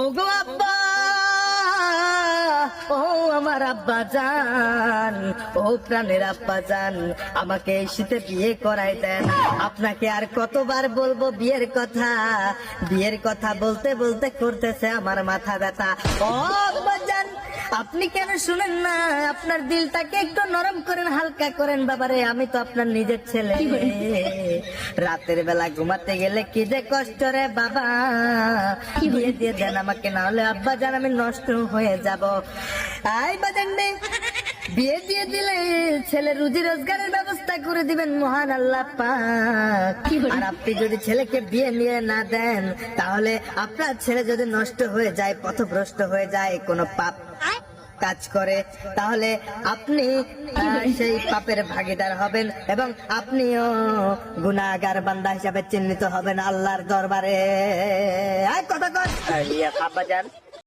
ওগো আব্বা, ও আমার আব্বা জান, ও প্রাণের আব্বা জান, আমাকে এই শীতে বিয়ে করাই দেন। আপনাকে আর কতবার বলবো বিয়ের কথা, বিয়ের কথা বলতে বলতে করতেছে আমার মাথা ব্যথা। ও আব্বা জান, আপনি কেন শুনেন না? আপনার দিলটাকে একটু নরম করেন, হালকা করেন বাবারে। আমি তো আপনার নিজের ছেলে। রাতের বেলা ঘুমাতে গেলে কি যে কষ্ট রে বাবা। বিয়ে দিয়ে দেন আমাকে, না হলে আব্বা জান আমি নষ্ট হয়ে যাব। আই বাজান রে, বিয়ে দিয়ে দিলে ছেলে রুজি রোজগারের ব্যবস্থা করে দিবেন মহান আল্লাহ পাক। আর আপনি যদি ছেলেকে বিয়ে নিয়ে না দেন, তাহলে আপনার ছেলে যদি নষ্ট হয়ে যায়, পথভ্রষ্ট হয়ে যায়, কোনো পাপ কাজ করে, তাহলে আপনি সেই পাপের ভাগীদার হবেন এবং আপনিও গুনাহগার বান্দা হিসাবে চিহ্নিত হবেন আল্লাহর দরবারে। কথা কর আব্বা জান।